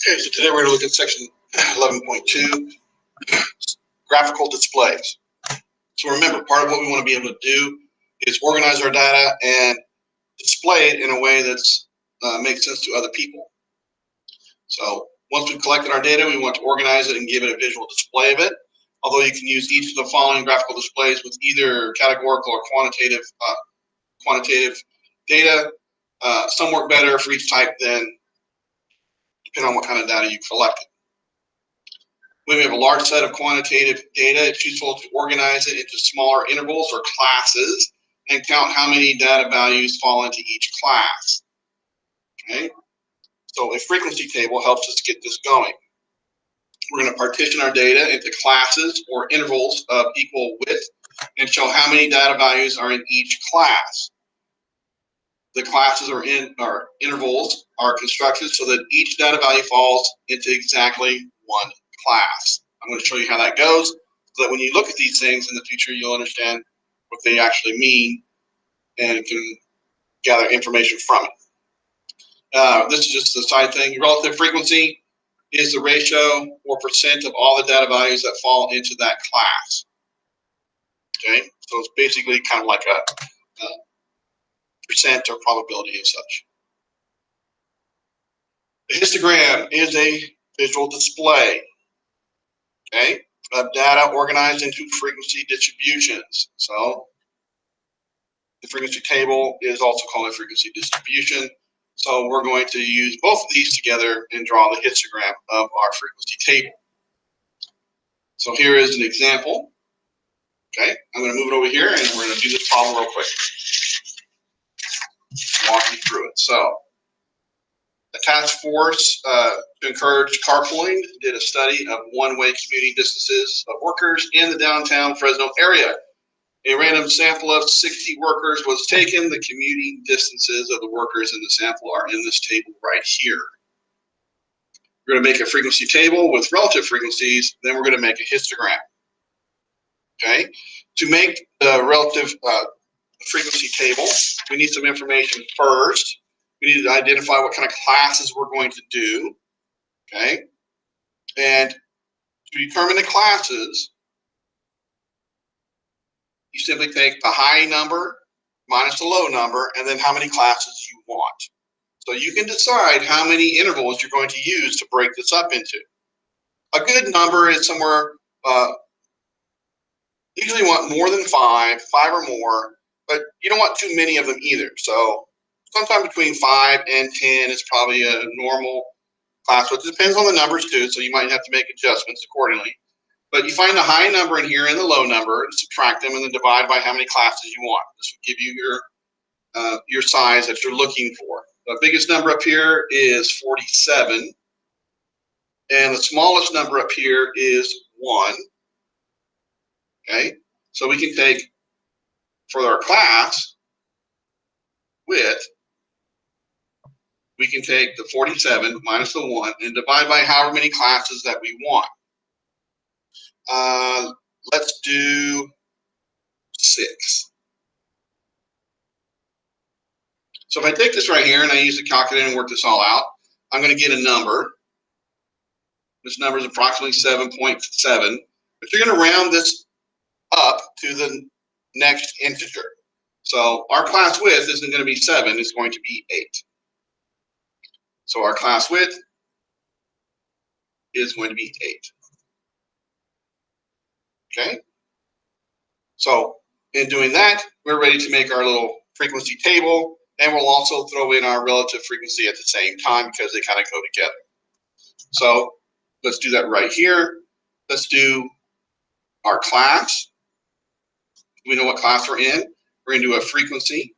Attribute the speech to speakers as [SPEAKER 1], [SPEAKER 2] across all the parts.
[SPEAKER 1] Okay, so today we're going to look at section 11.2, graphical displays. So remember, part of what we want to be able to do is organize our data and display it in a way that's makes sense to other people. So once we've collected our data, we want to organize it and give it a visual display of it. Although you can use each of the following graphical displays with either categorical or quantitative data. Some work better for each type than depending on what kind of data you collected. When we have a large set of quantitative data, it's useful to organize it into smaller intervals or classes and count how many data values fall into each class. Okay? So a frequency table helps us get this going. We're going to partition our data into classes or intervals of equal width and show how many data values are in each class. The classes or intervals are constructed so that each data value falls into exactly one class. I'm going to show you how that goes so that when you look at these things in the future, you'll understand what they actually mean and can gather information from it. This is just a side thing. Relative frequency is the ratio or percent of all the data values that fall into that class. Okay, so it's basically kind of like a percent or probability and such. A histogram is a visual display, okay, of data organized into frequency distributions. So the frequency table is also called a frequency distribution. So we're going to use both of these together and draw the histogram of our frequency table. So here is an example. Okay, I'm going to move it over here and we're going to do this problem real quick. Walk you through it. So the task force to encourage carpooling did a study of one-way commuting distances of workers in the downtown Fresno area. A random sample of 60 workers was taken. The commuting distances of the workers in the sample are in this table right here. We're going to make a frequency table with relative frequencies, then we're going to make a histogram. Okay? To make the relative frequency table, we need some information first. We need to identify what kind of classes we're going to do. Okay? And to determine the classes, you simply take the high number minus the low number, and then how many classes you want. So you can decide how many intervals you're going to use to break this up into. A good number is somewhere, usually you want more than five or more, but you don't want too many of them either. So sometime between 5 and 10 is probably a normal class. So it depends on the numbers too, so you might have to make adjustments accordingly. But you find the high number in here and the low number, and subtract them, and then divide by how many classes you want. This will give you your size that you're looking for. The biggest number up here is 47, and the smallest number up here is 1. Okay, so we can take, for our class width, we can take the 47 minus the 1 and divide by however many classes that we want. Let's do 6. So if I take this right here and I use the calculator and work this all out, I'm going to get a number. This number is approximately 7.7, but you're going to round this up to the next integer. So our class width isn't going to be 7, it's going to be 8. So our class width is going to be 8. Okay? So in doing that, we're ready to make our little frequency table, and we'll also throw in our relative frequency at the same time because they kind of go together. So let's do that right here. Let's do our class. We know what class we're in. We're going to do a frequency.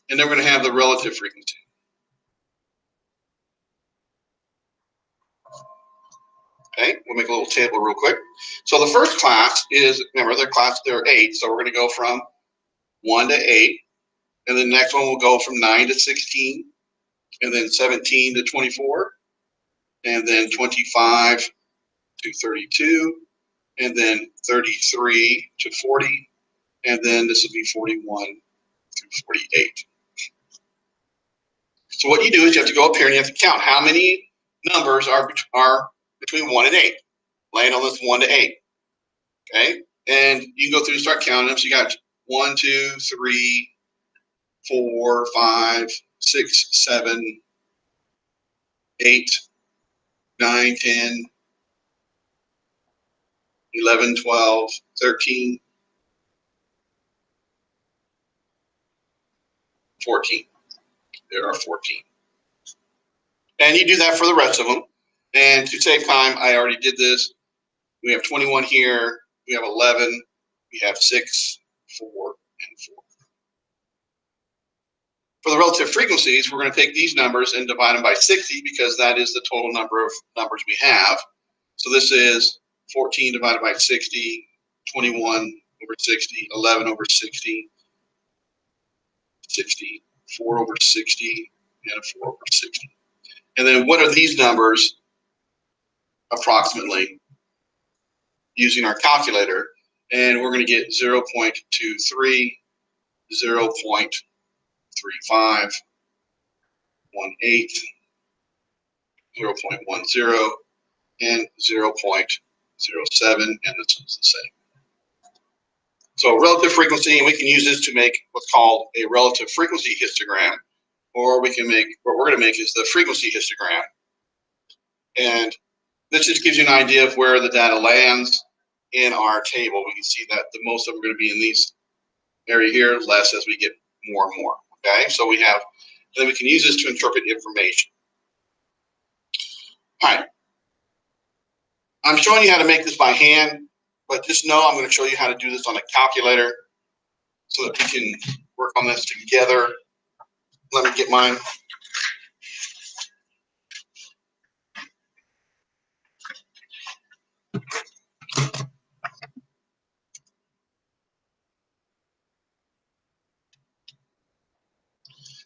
[SPEAKER 1] And then we're going to have the relative frequency. Okay, we'll make a little table real quick. So the first class is, remember, they're 8, so we're going to go from 1 to 8. And the next one will go from 9 to 16. And then 17 to 24. And then 25 to 32. And then 33 to 40. And then this will be 41 through 48. So what you do is you have to go up here and you have to count how many numbers are between 1 and 8, laying on this 1 to 8. Okay, and you can go through and start counting them. So you got 1, 2, 3, 4, 5, 6, 7, 8, 9, 10, 11, 12, 13, 14. There are 14. And you do that for the rest of them. And to save time, I already did this. We have 21 here. We have 11. We have 6, 4, and 4. For the relative frequencies, we're going to take these numbers and divide them by 60 because that is the total number of numbers we have. So this is 14 divided by 60, 21 over 60, 11 over 60, 60, 4 over 60, and 4 over 60. And then what are these numbers approximately using our calculator? And we're going to get 0.23, 0.35, 0.18, 0.10, and 0.07, and this is the same. So relative frequency, and we can use this to make what's called a relative frequency histogram, or we can make, what we're going to make is the frequency histogram. And this just gives you an idea of where the data lands in our table. We can see that the most of them are going to be in these area here, less as we get more and more. Okay, so we have, and then we can use this to interpret information. All right, I'm showing you how to make this by hand, but just know I'm going to show you how to do this on a calculator so that we can work on this together. Let me get mine.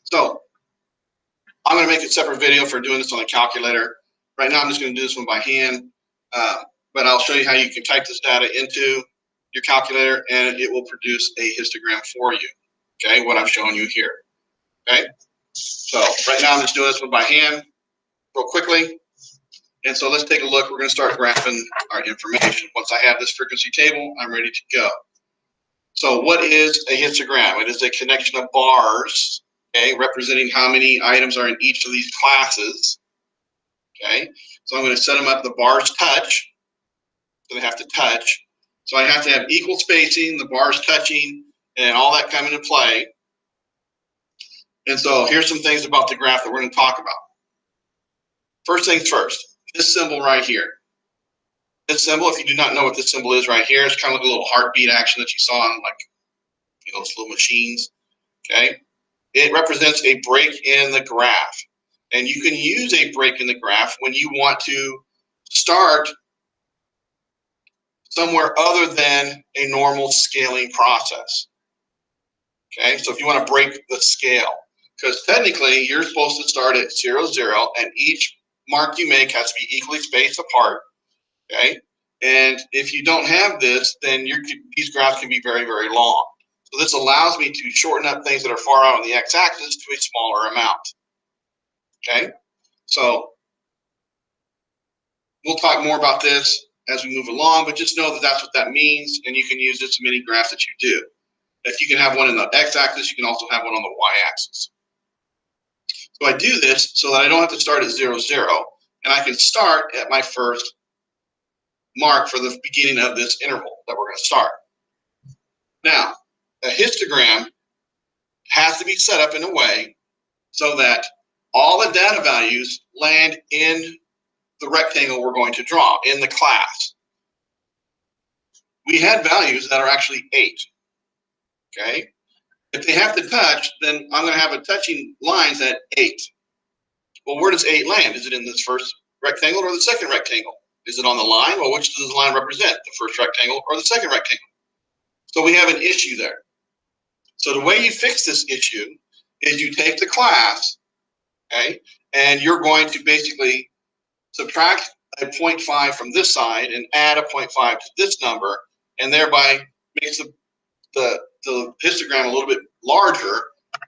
[SPEAKER 1] So I'm going to make a separate video for doing this on a calculator. Right now I'm just going to do this one by hand, but I'll show you how you can type this data into your calculator and it will produce a histogram for you. Okay, what I'm showing you here. Okay, so right now I'm just doing this one by hand real quickly. And so let's take a look. We're going to start graphing our information. Once I have this frequency table, I'm ready to go. So what is a histogram? It is a connection of bars, okay, representing how many items are in each of these classes. Okay, so I'm going to set them up. The bars touch, so they have to touch. So I have to have equal spacing, the bars touching, and all that come into play. And so here's some things about the graph that we're going to talk about. First things first, this symbol right here. This symbol, if you do not know what this symbol is right here, it's kind of like a little heartbeat action that you saw on, like, you know, those little machines. Okay, it represents a break in the graph, and you can use a break in the graph when you want to start somewhere other than a normal scaling process. Okay, so if you want to break the scale, because technically you're supposed to start at 0, 0, and each mark you make has to be equally spaced apart. Okay, and if you don't have this, then these graphs can be very, very long. So this allows me to shorten up things that are far out on the x-axis to a smaller amount. Okay, so we'll talk more about this as we move along, but just know that that's what that means, and you can use this in many graphs that you do. If you can have one in the x-axis, you can also have one on the y-axis. So I do this so that I don't have to start at 0, 0, and I can start at my first mark for the beginning of this interval that we're going to start. Now, a histogram has to be set up in a way so that all the data values land in the rectangle we're going to draw in the class. We had values that are actually 8. Okay, if they have to touch, then I'm going to have a touching lines at 8. Well, where does 8 land? Is it in this first rectangle or the second rectangle? Is it on the line? Well, which does the line represent? The first rectangle or the second rectangle? So we have an issue there. So the way you fix this issue is you take the class, okay, and you're going to basically subtract a 0.5 from this side and add a 0.5 to this number, and thereby makes the histogram a little bit larger,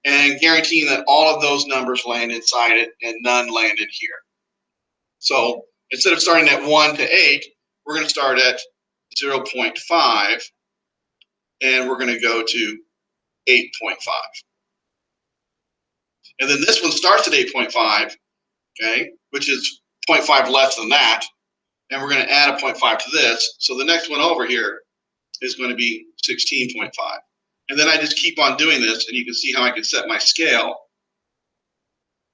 [SPEAKER 1] and guaranteeing that all of those numbers land inside it and none landed here. So instead of starting at 1 to 8, we're going to start at 0.5, and we're going to go to 8.5. And then this one starts at 8.5, okay, which is 0.5 less than that. And we're going to add a 0.5 to this. So the next one over here is going to be 16.5. And then I just keep on doing this, and you can see how I can set my scale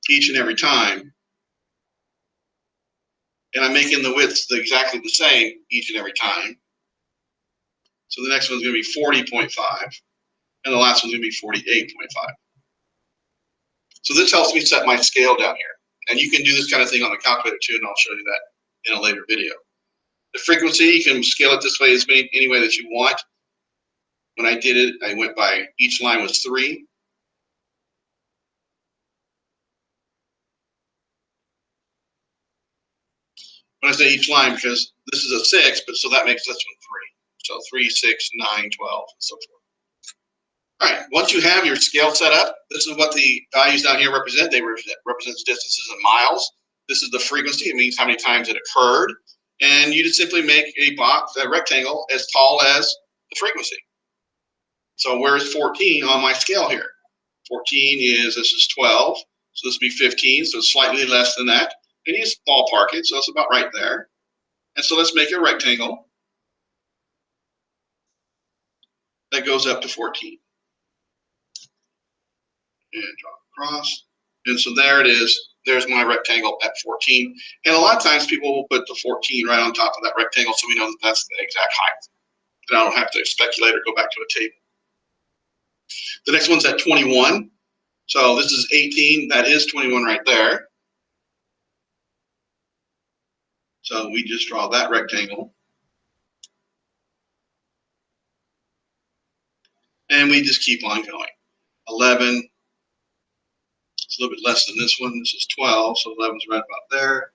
[SPEAKER 1] each and every time. And I'm making the widths exactly the same each and every time. So the next one's going to be 40.5, and the last one's going to be 48.5. So this helps me set my scale down here. And you can do this kind of thing on the calculator too, and I'll show you that in a later video. The frequency, you can scale it this way any way that you want. When I did it, I went by each line was 3. When I say each line, because this is a 6, but so that makes this one 3. So 3, 6, 9, 12, and so forth. All right, once you have your scale set up, this is what the values down here represent. They represent distances in miles. This is the frequency. It means how many times it occurred. And you just simply make a box, a rectangle, as tall as the frequency. So where's 14 on my scale here? 14 is, this is 12. So this would be 15, so slightly less than that. And you just ballpark it, so it's about right there. And so let's make a rectangle that goes up to 14. And draw across. And so there it is. There's my rectangle at 14. And a lot of times people will put the 14 right on top of that rectangle so we know that that's the exact height. And I don't have to speculate or go back to a table. The next one's at 21. So this is 18. That is 21 right there. So we just draw that rectangle. And we just keep on going. 11. It's a little bit less than this one. This is 12. So 11's right about there.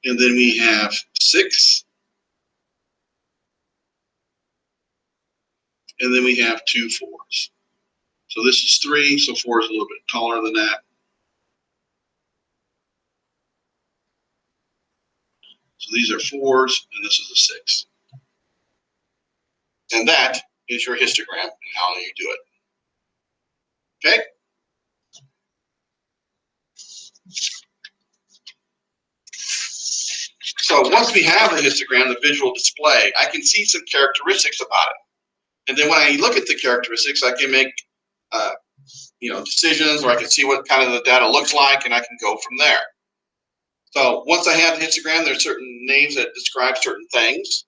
[SPEAKER 1] And then we have 6. And then we have 2 4s. So this is 3, so 4 is a little bit taller than that. So these are 4s, and this is a 6. And that is your histogram and how you do it. Okay? So once we have the histogram, the visual display, I can see some characteristics about it. And then when I look at the characteristics, I can make decisions, or I can see what kind of the data looks like, and I can go from there. So once I have the histogram, there's certain names that describe certain things.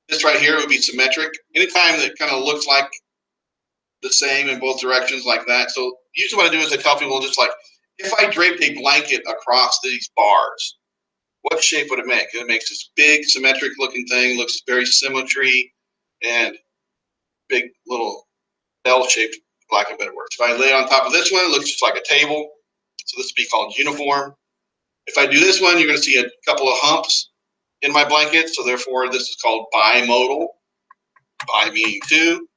[SPEAKER 1] This right here would be symmetric. Anytime that kind of looks like the same in both directions like that. So usually what I do is I tell people just like, if I draped a blanket across these bars, what shape would it make? It makes this big symmetric looking thing, looks very symmetry and big little L-shaped, for lack of better words. If I lay it on top of this one, it looks just like a table. So this would be called uniform. If I do this one, you're going to see a couple of humps in my blanket. So therefore, this is called bimodal. Bi meaning two.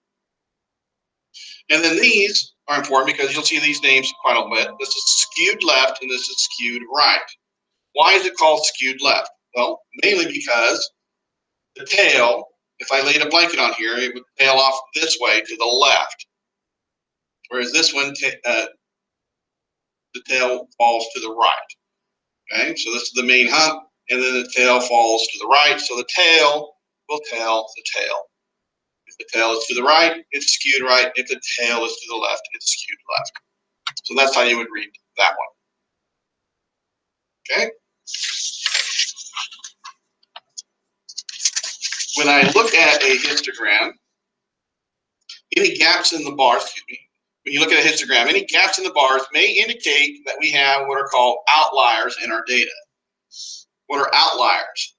[SPEAKER 1] And then these are important because you'll see these names quite a bit. This is skewed left and this is skewed right. Why is it called skewed left? Well, mainly because the tail, if I laid a blanket on here, it would tail off this way to the left. Whereas this one, the tail falls to the right. Okay, so this is the main hump, and then the tail falls to the right. So the tail will tail the tail. If the tail is to the right, it's skewed right. If the tail is to the left, it's skewed left. So that's how you would read that one. Okay. When I look at a histogram, any gaps in the bars, when you look at a histogram, any gaps in the bars may indicate that we have what are called outliers in our data. What are outliers?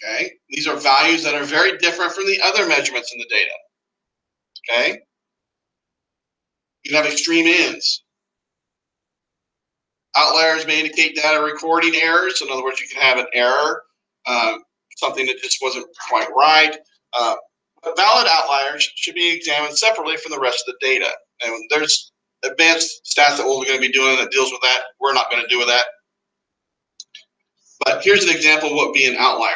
[SPEAKER 1] Okay, these are values that are very different from the other measurements in the data. Okay, you can have extreme ends. Outliers may indicate data recording errors. So in other words, you can have an error, something that just wasn't quite right. But valid outliers should be examined separately from the rest of the data. And there's advanced stats that we're going to be doing that deals with that. We're not going to do with that. But here's an example of what would be an outlier.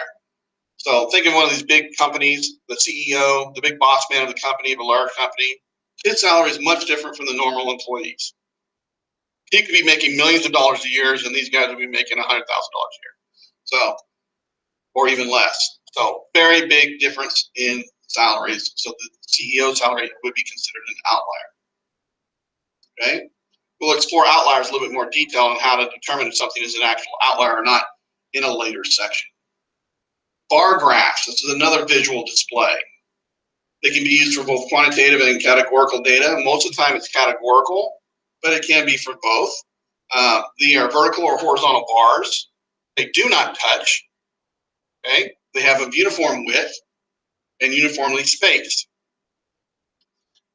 [SPEAKER 1] So think of one of these big companies, the CEO, the big boss man of the company, of a large company. His salary is much different from the normal employees. He could be making millions of dollars a year, and these guys would be making $100,000 a year. So, or even less. So very big difference in salaries. So the CEO salary would be considered an outlier. Okay? We'll explore outliers a little bit more detail on how to determine if something is an actual outlier or not in a later section. Bar graphs. This is another visual display. They can be used for both quantitative and categorical data. Most of the time it's categorical, but it can be for both. They are vertical or horizontal bars. They do not touch. Okay? They have a uniform width and uniformly spaced.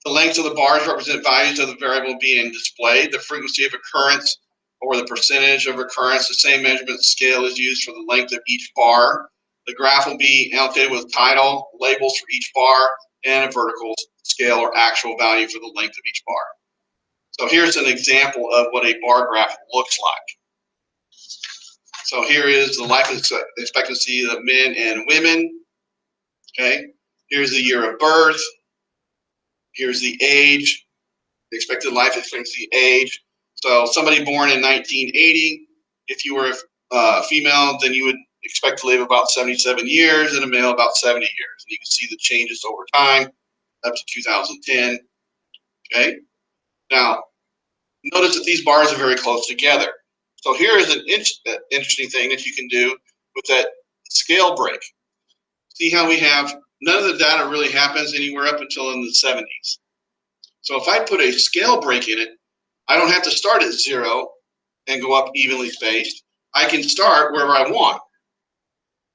[SPEAKER 1] The lengths of the bars represent values of the variable being displayed. The frequency of occurrence or the percentage of recurrence, the same measurement scale is used for the length of each bar. The graph will be annotated with title, labels for each bar, and a vertical scale or actual value for the length of each bar. So here's an example of what a bar graph looks like. So here is the life expectancy of men and women. Okay, here's the year of birth. Here's the age, the expected life expectancy age. So somebody born in 1980, if you were a female, then you would expect to live about 77 years, and a male about 70 years. And you can see the changes over time up to 2010. Okay. Now, notice that these bars are very close together. So here is an interesting thing that you can do with that scale break. See how we have none of the data really happens anywhere up until in the 70s. So if I put a scale break in it, I don't have to start at 0 and go up evenly spaced. I can start wherever I want.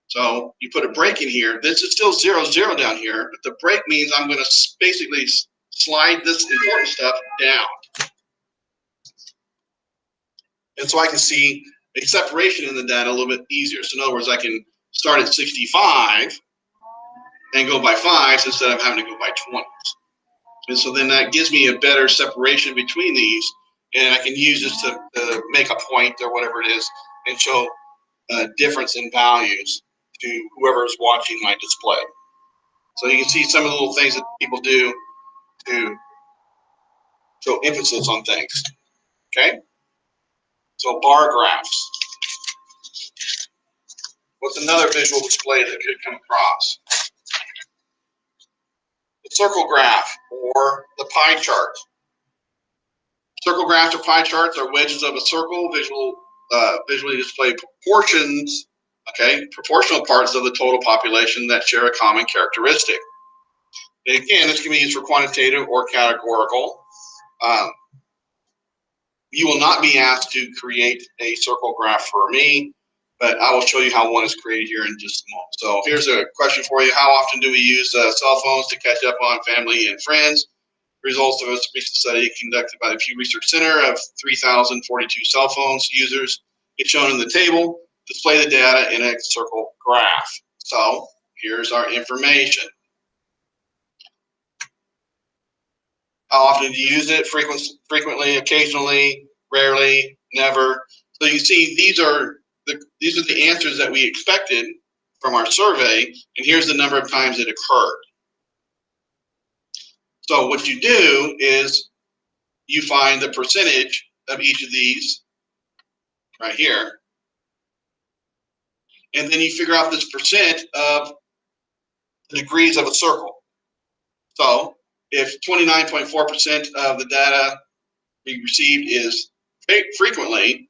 [SPEAKER 1] So you put a break in here. This is still 0, 0 down here, but the break means I'm going to basically slide this important stuff down. And so I can see a separation in the data a little bit easier. So in other words, I can start at 65 and go by 5s instead of having to go by 20s. And so then that gives me a better separation between these, and I can use this to make a point or whatever it is and show a difference in values to whoever is watching my display. So you can see some of the little things that people do to show emphasis on things. Okay? So bar graphs. What's another visual display that could come across? The circle graph or the pie chart. Circle graphs or pie charts are wedges of a circle, visually display proportions, proportional parts of the total population that share a common characteristic. And again, this can be used for quantitative or categorical. You will not be asked to create a circle graph for me, but I will show you how one is created here in just a moment. So here's a question for you. How often do we use cell phones to catch up on family and friends? Results of a recent study conducted by the Pew Research Center of 3,042 cell phones users is shown in the table. Display the data in a circle graph. So here's our information. How often do you use it? Frequently, occasionally, rarely, never. So you see, these are the answers that we expected from our survey, and here's the number of times it occurred. So what you do is you find the percentage of each of these right here, and then you figure out this percent of the degrees of a circle. So if 29.4% of the data we received is frequently,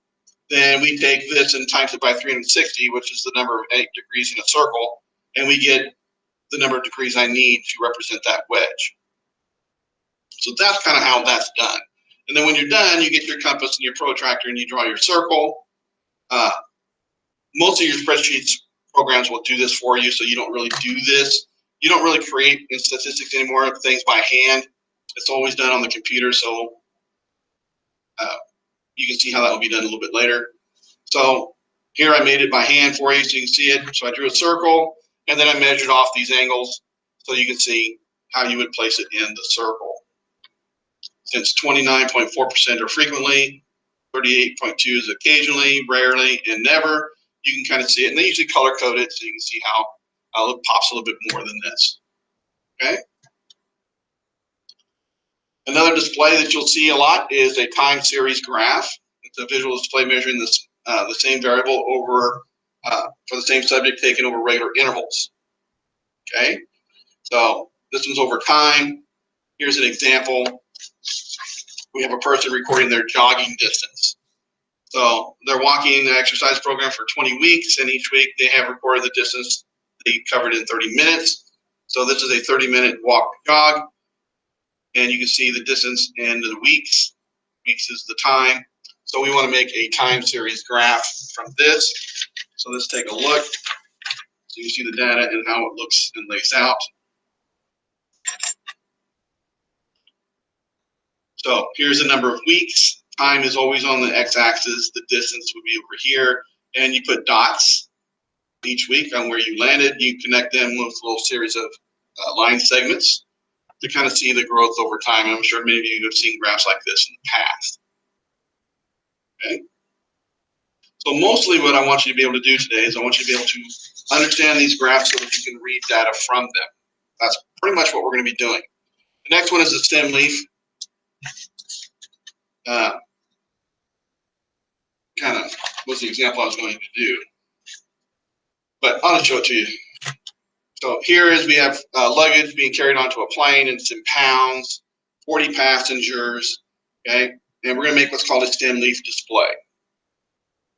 [SPEAKER 1] then we take this and times it by 360, which is the number of 8 degrees in a circle, and we get the number of degrees I need to represent that wedge. So that's kind of how that's done. And then when you're done, you get your compass and your protractor and you draw your circle. Most of your spreadsheets programs will do this for you, so you don't really do this. You don't really create in statistics anymore things by hand. It's always done on the computer, so you can see how that will be done a little bit later. So here I made it by hand for you so you can see it. So I drew a circle, and then I measured off these angles. So you can see how you would place it in the circle. Since 29.4% are frequently, 38.2 is occasionally, rarely, and never, you can kind of see it. And they usually color code it so you can see how it pops a little bit more than this. Okay. Another display that you'll see a lot is a time series graph. It's a visual display measuring this, the same variable over for the same subject taken over regular intervals. Okay. So this one's over time. Here's an example. We have a person recording their jogging distance. So they're walking the exercise program for 20 weeks, and each week they have recorded the distance they covered in 30 minutes. So this is a 30-minute walk jog, and you can see the distance in the weeks. Weeks is the time. So we want to make a time series graph from this. So let's take a look. So you can see the data and how it looks and lays out. So here's the number of weeks. Time is always on the x-axis. The distance would be over here. And you put dots each week on where you landed. You connect them with a little series of line segments to kind of see the growth over time. And I'm sure many of you have seen graphs like this in the past. Okay. So mostly what I want you to be able to do today is I want you to be able to understand these graphs so that you can read data from them. That's pretty much what we're going to be doing. The next one is the stem leaf. Kind of was the example I was going to do. But I'll just show it to you. So here is we have luggage being carried onto a plane, and it's in pounds, 40 passengers, okay? And we're going to make what's called a stem leaf display.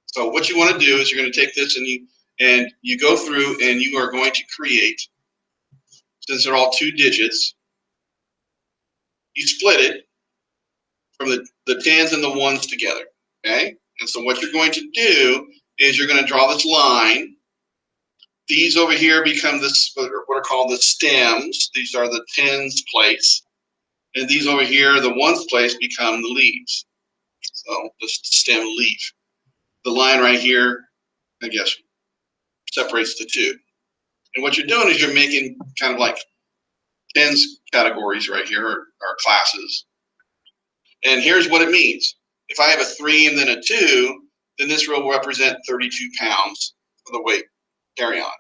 [SPEAKER 1] So what you want to do is you're going to take this and you go through and you are going to create, since they're all 2 digits, you split it from the tens and the ones together, okay? And so what you're going to do is you're going to draw this line. These over here become this, what are called the stems. These are the tens place. And these over here, the ones place, become the leaves. So the stem leaf. The line right here, I guess, separates the 2. And what you're doing is you're making kind of like tens categories right here, or classes. And here's what it means. If I have a 3 and then a 2, then this will represent 32 pounds for the weight carry on.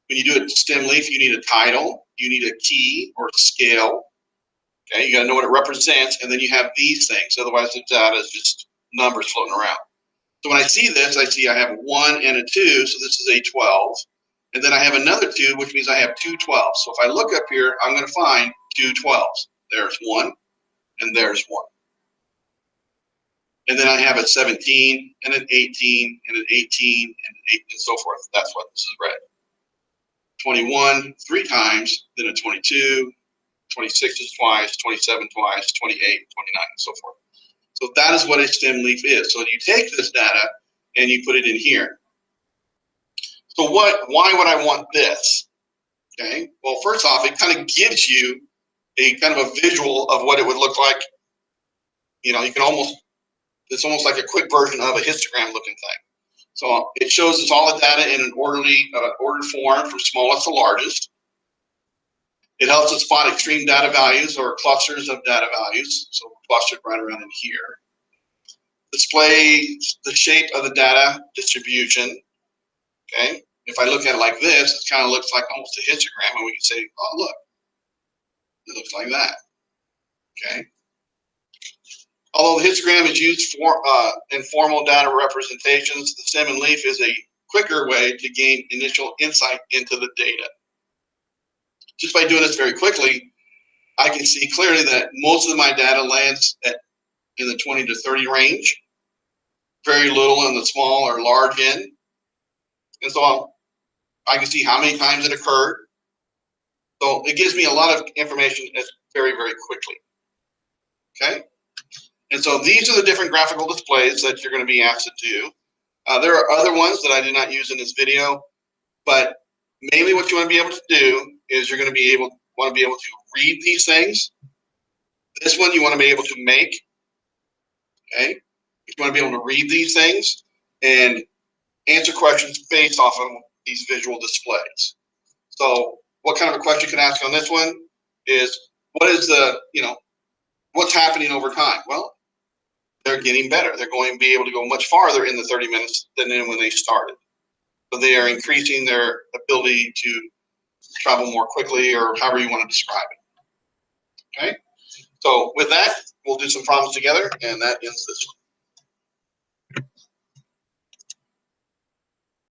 [SPEAKER 1] When you do a stem leaf, you need a title, you need a key or a scale. Okay, you got to know what it represents, and then you have these things. Otherwise, the data is just numbers floating around. So when I see this, I see I have a 1 and a 2, so this is a 12. And then I have another 2, which means I have 2 12s. So if I look up here, I'm going to find 2 12s. There's 1, and there's 1. And then I have a 17, and an 18, and an 18, and an 8, and so forth. That's what this is red. 21 3 times, then a 22, 26 is twice, 27 twice, 28, 29, and so forth. So that is what a stem leaf is. So you take this data and you put it in here. So why would I want this? Okay, well, first off, it kind of gives you a kind of a visual of what it would look like. You know, it's almost like a quick version of a histogram looking thing. So it shows us all the data in an ordered form from smallest to largest. It helps us spot extreme data values or clusters of data values. So we're clustered right around in here. Displays the shape of the data distribution. Okay. If I look at it like this, it kind of looks like almost a histogram, and we can say, oh, look, it looks like that. Okay. Although the histogram is used for informal data representations, the stem and leaf is a quicker way to gain initial insight into the data. Just by doing this very quickly, I can see clearly that most of my data lands in the 20 to 30 range, very little in the small or large end. And so I can see how many times it occurred. So it gives me a lot of information very, very quickly. Okay? And so these are the different graphical displays that you're going to be asked to do. There are other ones that I did not use in this video, but mainly what you want to be able to do is you're going to want to be able to read these things. This one you want to be able to make. Okay? You want to be able to read these things and answer questions based off of these visual displays. So what kind of a question you could ask on this one is, what is the, what's happening over time? Well, they're getting better. They're going to be able to go much farther in the 30 minutes than when they started. So they are increasing their ability to travel more quickly, or however you want to describe it. Okay? So with that, we'll do some problems together, and that ends this one.